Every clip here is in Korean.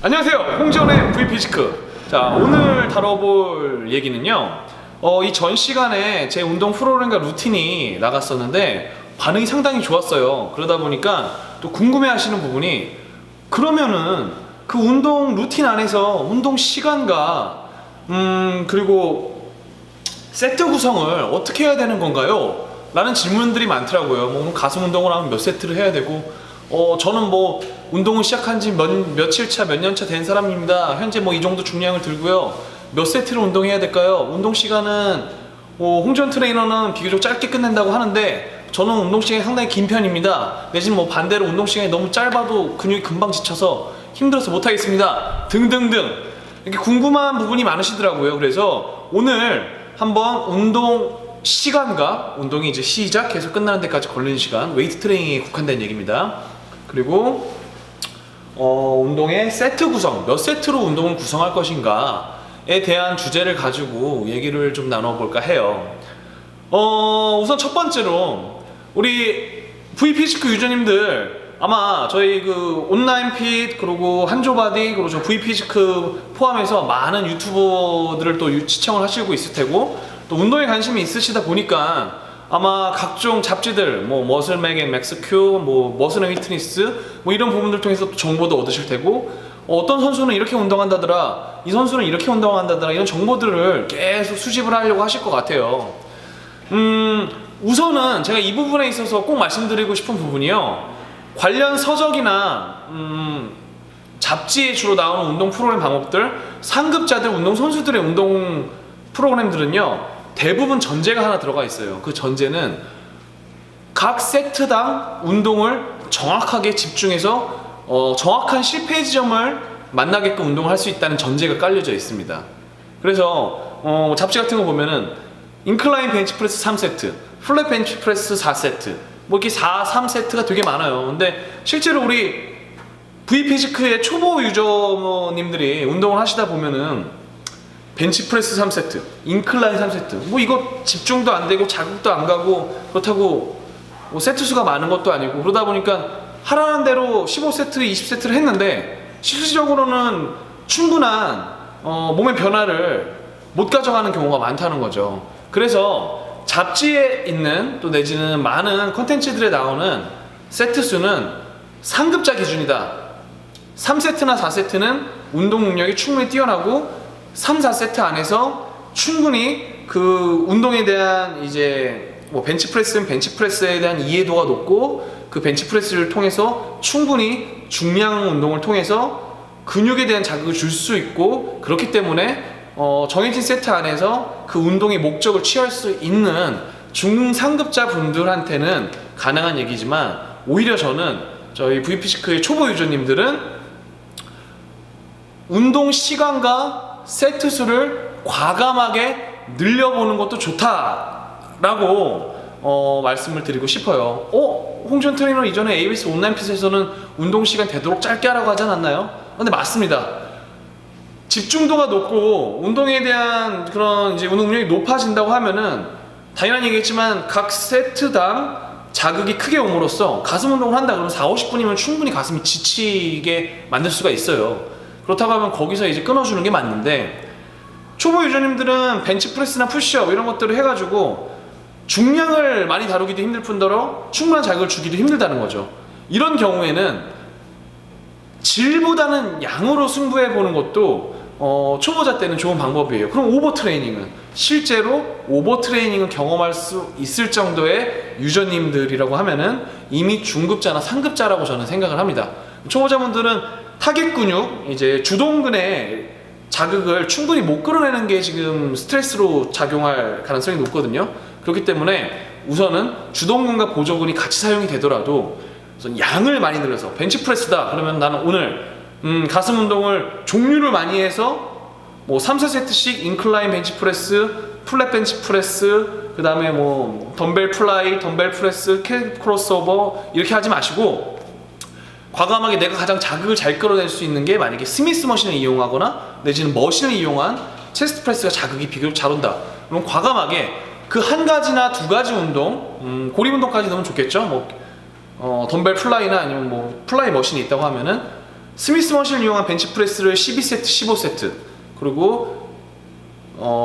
안녕하세요, 홍지원의 V피지크. 자, 오늘 다뤄볼 얘기는요, 이 전 시간에 제 운동 프로그램과 루틴이 나갔었는데 반응이 상당히 좋았어요. 그러다 보니까 또 궁금해 하시는 부분이, 그러면은 그 운동 루틴 안에서 운동 시간과 그리고 세트 구성을 어떻게 해야 되는 건가요? 라는 질문들이 많더라고요. 뭐 가슴 운동을 하면 몇 세트를 해야 되고, 저는 뭐 운동을 시작한 지 며칠 차, 몇 년 차 된 사람입니다. 현재 뭐 이 정도 중량을 들고요. 몇 세트를 운동해야 될까요? 운동 시간은 홍지원 트레이너는 비교적 짧게 끝낸다고 하는데 저는 운동 시간이 상당히 긴 편입니다. 내지는 뭐 반대로 운동 시간이 너무 짧아도 근육이 금방 지쳐서 힘들어서 못하겠습니다. 등등등 이렇게 궁금한 부분이 많으시더라고요. 그래서 오늘 한번 운동 시간과 운동이 이제 시작해서 끝나는 데까지 걸리는 시간, 웨이트 트레이닝에 국한된 얘기입니다. 그리고 운동의 세트 구성, 몇 세트로 운동을 구성할 것인가에 대한 주제를 가지고 얘기를 좀 나눠볼까 해요. 우선 첫 번째로 우리 V피지크 유저님들 아마 저희 그 온라인 핏 그리고 한조바디 그리고 저 V피지크 포함해서 많은 유튜버들을 또 시청을 하시고 있을 테고, 또 운동에 관심이 있으시다 보니까 아마 각종 잡지들, 뭐 머슬맥 앤 맥스큐, 뭐 머슬 앤 휘트니스, 뭐 이런 부분들 통해서 또 정보도 얻으실 테고, 어떤 선수는 이렇게 운동한다더라, 이 선수는 이렇게 운동한다더라, 이런 정보들을 계속 수집을 하려고 하실 것 같아요. 우선은 제가 이 부분에 있어서 꼭 말씀드리고 싶은 부분이요, 관련 서적이나 잡지에 주로 나오는 운동 프로그램 방법들, 상급자들, 운동 선수들의 운동 프로그램들은요, 대부분 전제가 하나 들어가 있어요. 그 전제는 각 세트당 운동을 정확하게 집중해서 정확한 실패 지점을 만나게끔 운동을 할 수 있다는 전제가 깔려져 있습니다. 그래서 잡지 같은 거 보면은 인클라인 벤치프레스 3세트, 플랫 벤치프레스 4세트, 뭐 이렇게 4, 3세트가 되게 많아요. 근데 실제로 우리 V피지크의 초보 유저님들이 운동을 하시다 보면은 벤치프레스 3세트, 인클라인 3세트, 뭐 이거 집중도 안 되고 자극도 안 가고, 그렇다고 뭐 세트 수가 많은 것도 아니고, 그러다 보니까 하라는 대로 15세트, 20세트를 했는데 실질적으로는 충분한 몸의 변화를 못 가져가는 경우가 많다는 거죠. 그래서 잡지에 있는, 또 내지는 많은 컨텐츠들에 나오는 세트 수는 상급자 기준이다. 3세트나 4세트는 운동 능력이 충분히 뛰어나고 3, 4세트 안에서 충분히 그 운동에 대한 이제 뭐 벤치프레스는 벤치프레스에 대한 이해도가 높고, 그 벤치프레스를 통해서 충분히 중량 운동을 통해서 근육에 대한 자극을 줄 수 있고, 그렇기 때문에 정해진 세트 안에서 그 운동의 목적을 취할 수 있는 중상급자 분들한테는 가능한 얘기지만, 오히려 저는 저희 V피지크의 초보 유저님들은 운동 시간과 세트 수를 과감하게 늘려보는 것도 좋다라고 말씀을 드리고 싶어요. 홍지원 트레이너 이전에 ABS 온라인 핏에서는 운동 시간 되도록 짧게 하라고 하지 않았나요? 근데 맞습니다. 집중도가 높고 운동에 대한 그런 이제 운동 능력이 높아진다고 하면은 당연한 얘기겠지만 각 세트당 자극이 크게 옴으로써 가슴 운동을 한다 그러면 4, 50분이면 충분히 가슴이 지치게 만들 수가 있어요. 그렇다고 하면 거기서 이제 끊어주는 게 맞는데, 초보 유저님들은 벤치프레스나 푸시업 이런 것들을 해가지고 중량을 많이 다루기도 힘들 뿐더러 충분한 자극을 주기도 힘들다는 거죠. 이런 경우에는 질보다는 양으로 승부해보는 것도 초보자 때는 좋은 방법이에요. 그럼 오버 트레이닝은, 실제로 오버 트레이닝을 경험할 수 있을 정도의 유저님들이라고 하면은 이미 중급자나 상급자라고 저는 생각을 합니다. 초보자분들은 타겟 근육, 이제 주동근의 자극을 충분히 못 끌어내는 게 지금 스트레스로 작용할 가능성이 높거든요. 그렇기 때문에 우선은 주동근과 보조근이 같이 사용이 되더라도 우선 양을 많이 늘려서, 벤치프레스다 그러면 나는 오늘 가슴 운동을 종류를 많이 해서 뭐 3, 4세트씩 인클라인 벤치프레스, 플랫 벤치프레스, 그 다음에 뭐 덤벨 플라이, 덤벨 프레스, 캣 크로스오버 이렇게 하지 마시고, 과감하게 내가 가장 자극을 잘 끌어낼 수 있는 게 만약에 스미스 머신을 이용하거나 내지는 머신을 이용한 체스트 프레스가 자극이 비교적 잘 온다. 그럼 과감하게 그 한 가지나 두 가지 운동, 고립 운동까지 넣으면 좋겠죠. 뭐 덤벨 플라이나 아니면 뭐 플라이 머신이 있다고 하면은 스미스 머신을 이용한 벤치프레스를 12세트, 15세트, 그리고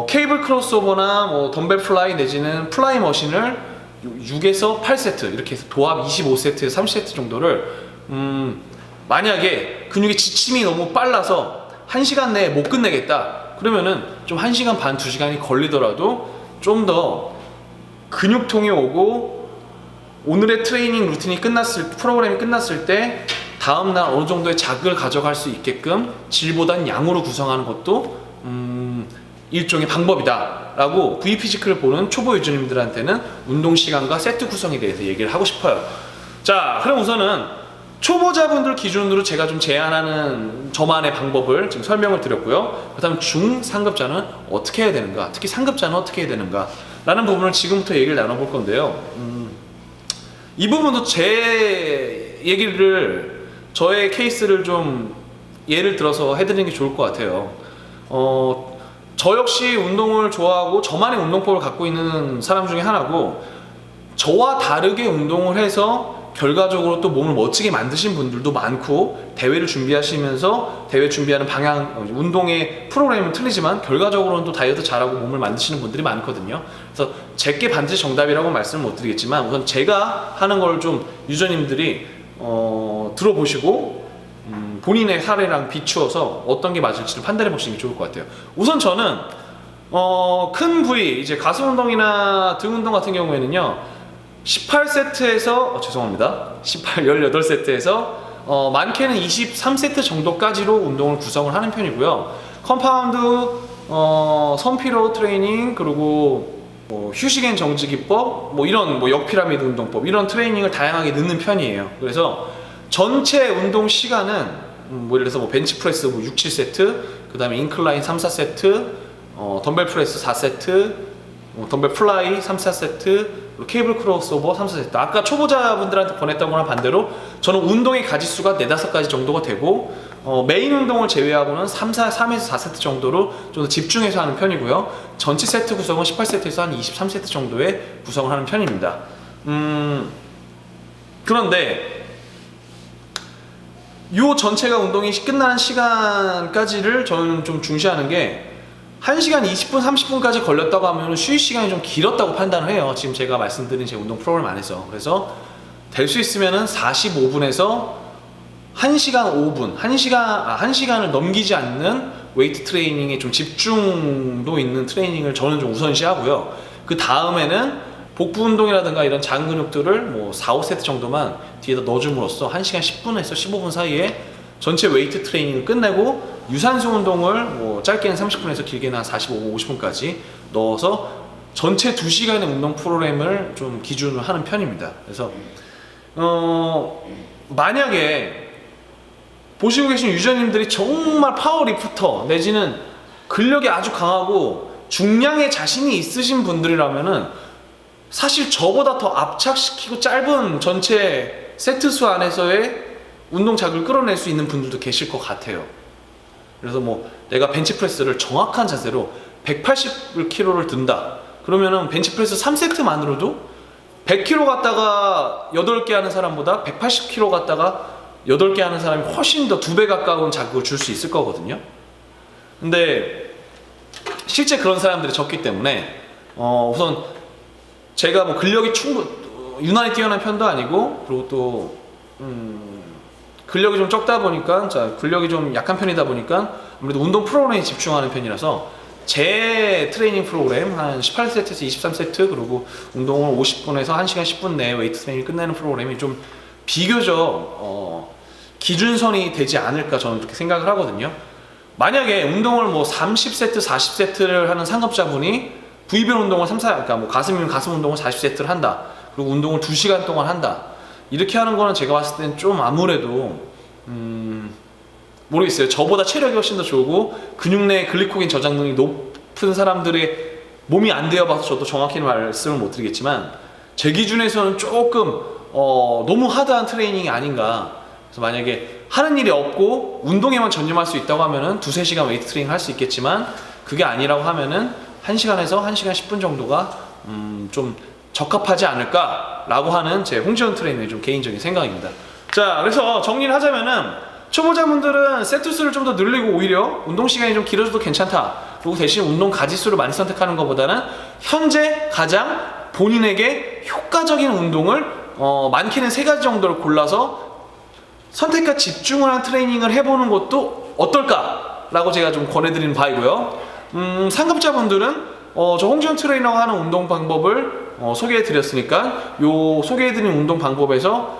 케이블 크로스오버나 뭐 덤벨 플라이 내지는 플라이 머신을 6에서 8세트 이렇게 해서 도합 25세트에서 30세트 정도를 만약에 근육의 지침이 너무 빨라서 1시간 내에 못 끝내겠다 그러면은 좀 1시간 반, 2시간이 걸리더라도 좀 더 근육통이 오고 오늘의 트레이닝 루틴이 프로그램이 끝났을 때 다음날 어느 정도의 자극을 가져갈 수 있게끔 질보단 양으로 구성하는 것도 일종의 방법이다 라고 V피지크를 보는 초보 유저님들한테는 운동 시간과 세트 구성에 대해서 얘기를 하고 싶어요. 자, 그럼 우선은 초보자분들 기준으로 제가 좀 제안하는 저만의 방법을 지금 설명을 드렸고요. 그 다음 중상급자는 어떻게 해야 되는가, 특히 상급자는 어떻게 해야 되는가 라는 부분을 지금부터 얘기를 나눠볼 건데요. 이 부분도 저의 케이스를 좀 예를 들어서 해드리는 게 좋을 것 같아요. 저 역시 운동을 좋아하고 저만의 운동법을 갖고 있는 사람 중에 하나고, 저와 다르게 운동을 해서 결과적으로 또 몸을 멋지게 만드신 분들도 많고, 대회를 준비하시면서 대회 준비하는 방향, 운동의 프로그램은 틀리지만 결과적으로는 또 다이어트 잘하고 몸을 만드시는 분들이 많거든요. 그래서 제게 반드시 정답이라고 말씀을 못 드리겠지만, 우선 제가 하는 걸 좀 유저님들이 들어보시고 본인의 사례랑 비추어서 어떤 게 맞을지를 판단해 보시는 게 좋을 것 같아요. 우선 저는 큰 부위, 이제 가슴 운동이나 등 운동 같은 경우에는요 18세트에서 18세트에서 많게는 23세트 정도까지로 운동을 구성을 하는 편이고요. 컴파운드, 선피로 트레이닝, 그리고 휴식 앤 정지 기법, 이런 역피라미드 운동법, 이런 트레이닝을 다양하게 넣는 편이에요. 그래서 전체 운동 시간은 예를 들어서 벤치프레스 6, 7세트, 그 다음에 인클라인 3, 4세트, 덤벨 프레스 4세트, 덤벨 플라이 3, 4세트, 케이블 크로스오버 3, 4세트. 아까 초보자분들한테 권했던 거랑 반대로 저는 운동의 가지수가 4, 5가지 정도가 되고, 메인 운동을 제외하고는 3에서 4세트 정도로 좀 더 집중해서 하는 편이고요. 전체 세트 구성은 18세트에서 한 23세트 정도의 구성을 하는 편입니다. 그런데 요 전체가 운동이 끝나는 시간까지를 저는 좀 중시하는 게, 1시간 20분, 30분까지 걸렸다고 하면 휴식 시간이 좀 길었다고 판단을 해요. 지금 제가 말씀드린 제 운동 프로그램 안에서. 그래서 될 수 있으면은 45분에서 1시간 5분, 1시간을 넘기지 않는 웨이트 트레이닝에 좀 집중도 있는 트레이닝을 저는 좀 우선시하고요. 그 다음에는 복부 운동이라든가 이런 작은 근육들을 4, 5세트 정도만 뒤에다 넣어줌으로써 1시간 10분에서 15분 사이에 전체 웨이트 트레이닝을 끝내고 유산소 운동을 짧게는 30분에서 길게는 한 45분, 50분까지 넣어서 전체 2시간의 운동 프로그램을 좀 기준으로 하는 편입니다. 그래서 만약에 보시고 계신 유저님들이 정말 파워리프터 내지는 근력이 아주 강하고 중량에 자신이 있으신 분들이라면은 사실 저보다 더 압착시키고 짧은 전체 세트 수 안에서의 운동 자극을 끌어낼 수 있는 분들도 계실 것 같아요. 그래서 내가 벤치프레스를 정확한 자세로 180kg를 든다 그러면은 벤치프레스 3세트만으로도 100kg 갖다가 8개 하는 사람보다 180kg 갖다가 8개 하는 사람이 훨씬 더 2배 가까운 자극을 줄 수 있을 거거든요. 근데 실제 그런 사람들이 적기 때문에 우선 제가 근력이 유난히 뛰어난 편도 아니고, 그리고 또 근력이 좀 적다 보니까, 근력이 좀 약한 편이다 보니까 아무래도 운동 프로그램에 집중하는 편이라서 제 트레이닝 프로그램 한 18세트에서 23세트, 그리고 운동을 50분에서 1시간 10분 내에 웨이트 트레이닝 끝내는 프로그램이 좀 비교적 기준선이 되지 않을까 저는 그렇게 생각을 하거든요. 만약에 운동을 30세트, 40세트를 하는 상급자분이 부위별 운동을 그러니까 가슴이면 가슴 운동을 40세트를 한다, 그리고 운동을 2시간 동안 한다, 이렇게 하는 거는 제가 봤을 땐 좀 아무래도 모르겠어요. 저보다 체력이 훨씬 더 좋고 근육 내 글리코겐 저장능이 높은 사람들의 몸이 안 되어봐서 저도 정확히 말씀을 못 드리겠지만, 제 기준에서는 조금 너무 하드한 트레이닝이 아닌가. 그래서 만약에 하는 일이 없고 운동에만 전념할 수 있다고 하면은 2-3시간 웨이트 트레이닝 할 수 있겠지만, 그게 아니라고 하면은 1시간에서 1시간 10분 정도가 좀 적합하지 않을까 라고 하는 제 홍지원 트레이너의 좀 개인적인 생각입니다. 자, 그래서 정리를 하자면은 초보자분들은 세트 수를 좀 더 늘리고 오히려 운동 시간이 좀 길어져도 괜찮다. 그리고 대신 운동 가지수를 많이 선택하는 것보다는 현재 가장 본인에게 효과적인 운동을 많게는 3가지 정도를 골라서 선택과 집중을 한 트레이닝을 해보는 것도 어떨까라고 제가 좀 권해드리는 바이고요. 상급자분들은 저 홍지원 트레이너가 하는 운동 방법을 소개해드렸으니까 요 소개해드린 운동 방법에서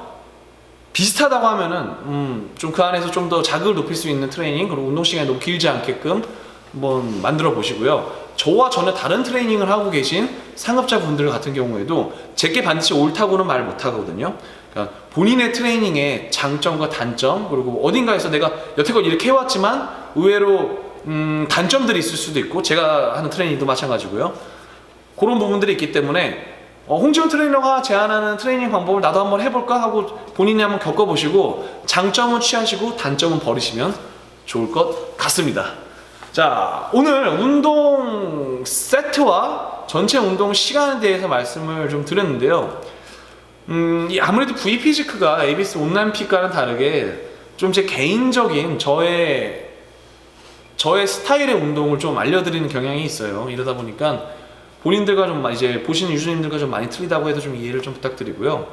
비슷하다고 하면은 좀 그 안에서 좀 더 자극을 높일 수 있는 트레이닝, 그리고 운동 시간이 너무 길지 않게끔 한번 만들어 보시고요. 저와 전혀 다른 트레이닝을 하고 계신 상급자분들 같은 경우에도 제게 반드시 옳다고는 말 못하거든요. 그러니까 본인의 트레이닝의 장점과 단점, 그리고 어딘가에서 내가 여태껏 이렇게 해왔지만 의외로 단점들이 있을 수도 있고, 제가 하는 트레이닝도 마찬가지고요. 그런 부분들이 있기 때문에 홍지원 트레이너가 제안하는 트레이닝 방법을 나도 한번 해볼까 하고 본인이 한번 겪어보시고 장점은 취하시고 단점은 버리시면 좋을 것 같습니다. 자, 오늘 운동 세트와 전체 운동 시간에 대해서 말씀을 좀 드렸는데요. 아무래도 V피지크가 ABS 온라인핏과는 다르게 좀 제 개인적인 저의 스타일의 운동을 좀 알려드리는 경향이 있어요. 이러다 보니까 본인들과 좀 이제 보시는 유저님들과 좀 많이 틀리다고 해도 좀 이해를 좀 부탁드리고요.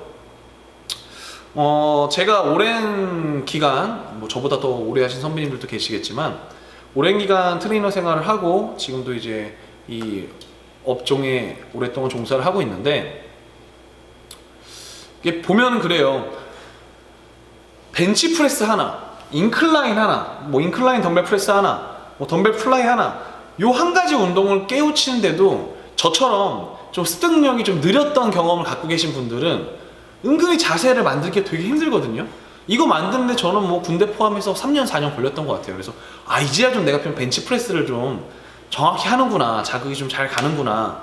제가 오랜 기간, 뭐 저보다 더 오래 하신 선배님들도 계시겠지만 오랜 기간 트레이너 생활을 하고 지금도 이제 이 업종에 오랫동안 종사를 하고 있는데, 이게 보면 그래요. 벤치프레스 하나, 인클라인 하나, 뭐 인클라인 덤벨 프레스 하나, 뭐 덤벨 플라이 하나, 요 한 가지 운동을 깨우치는데도 저처럼 좀 습득력이 좀 느렸던 경험을 갖고 계신 분들은 은근히 자세를 만들기 되게 힘들거든요. 이거 만드는데 저는 뭐 군대 포함해서 3년 4년 걸렸던 것 같아요. 그래서 이제야 좀 내가 벤치프레스를 좀 정확히 하는구나, 자극이 좀 잘 가는구나.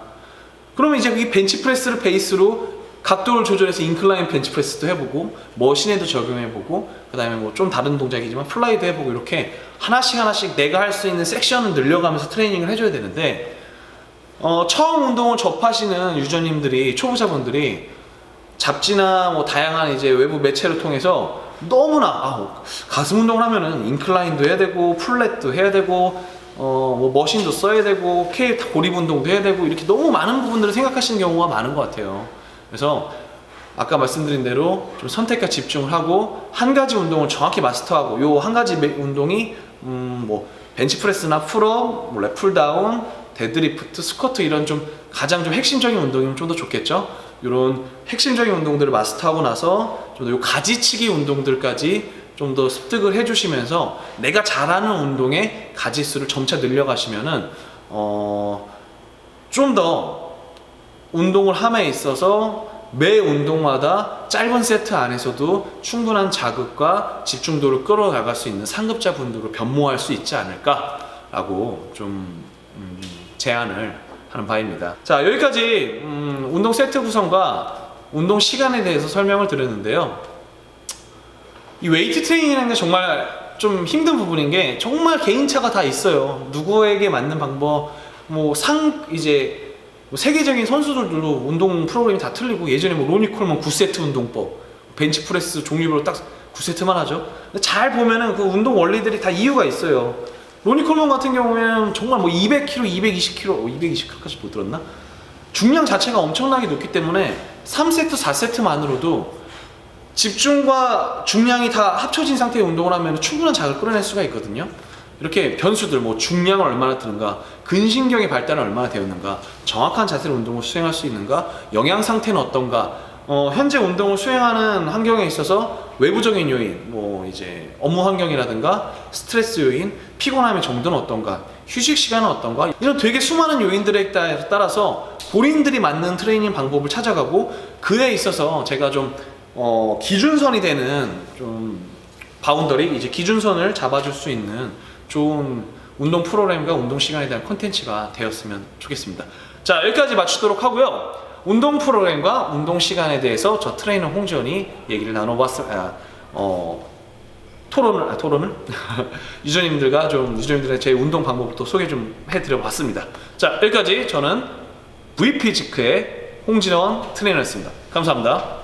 그러면 이제 이 벤치프레스를 베이스로 각도를 조절해서 인클라인 벤치프레스도 해보고 머신에도 적용해보고, 그 다음에 뭐 좀 다른 동작이지만 플라이도 해보고, 이렇게 하나씩 내가 할 수 있는 섹션을 늘려가면서 트레이닝을 해줘야 되는데, 처음 운동을 접하시는 유저님들이, 초보자분들이 잡지나 뭐 다양한 이제 외부 매체를 통해서 너무나 가슴 운동을 하면은 인클라인도 해야 되고 플랫도 해야 되고 뭐 머신도 써야 되고 K 고립 운동도 해야 되고, 이렇게 너무 많은 부분들을 생각하시는 경우가 많은 것 같아요. 그래서 아까 말씀드린 대로 좀 선택과 집중을 하고 한 가지 운동을 정확히 마스터하고, 요 한 가지 운동이 뭐 벤치프레스나 풀업, 뭐 랩풀다운, 데드리프트, 스쿼트, 이런 좀 가장 좀 핵심적인 운동이면 좀 더 좋겠죠. 이런 핵심적인 운동들을 마스터하고 나서 좀 더 요 가지치기 운동들까지 좀 더 습득을 해주시면서 내가 잘하는 운동의 가지수를 점차 늘려가시면은 좀 더 운동을 함에 있어서 매 운동마다 짧은 세트 안에서도 충분한 자극과 집중도를 끌어나갈 수 있는 상급자 분들로 변모할 수 있지 않을까라고 좀 제안을 하는 바입니다. 자, 여기까지 운동 세트 구성과 운동 시간에 대해서 설명을 드렸는데요. 이 웨이트 트레이닝이라는 게 정말 좀 힘든 부분인 게 정말 개인차가 다 있어요. 누구에게 맞는 방법, 이제 세계적인 선수들도 운동 프로그램이 다 틀리고, 예전에 뭐 로니 콜먼 9세트 운동법, 벤치프레스 종류별로 딱 9세트만 하죠. 근데 잘 보면은 그 운동 원리들이 다 이유가 있어요. 로니 콜먼 같은 경우에는 정말 뭐 200kg, 220kg, 220kg까지 못 들었나? 중량 자체가 엄청나게 높기 때문에 3세트, 4세트만으로도 집중과 중량이 다 합쳐진 상태의 운동을 하면 충분한 자극을 끌어낼 수가 있거든요. 이렇게 변수들, 뭐 중량을 얼마나 드는가, 근신경의 발달은 얼마나 되었는가, 정확한 자세로 운동을 수행할 수 있는가, 영양 상태는 어떤가, 현재 운동을 수행하는 환경에 있어서 외부적인 요인, 뭐 이제 업무 환경이라든가 스트레스 요인, 피곤함의 정도는 어떤가, 휴식 시간은 어떤가, 이런 되게 수많은 요인들에 따라서 본인들이 맞는 트레이닝 방법을 찾아가고, 그에 있어서 제가 좀 기준선이 되는 좀 바운더리, 이제 기준선을 잡아줄 수 있는 좋은 운동 프로그램과 운동 시간에 대한 콘텐츠가 되었으면 좋겠습니다. 자, 여기까지 마치도록 하고요. 운동 프로그램과 운동 시간에 대해서 저 트레이너 홍지원이 얘기를 나눠봤습니다. 토론을 유저님들의 제 운동 방법을 또 소개 좀 해드려봤습니다. 자, 여기까지 저는 V피지크의 홍진원 트레이너였습니다. 감사합니다.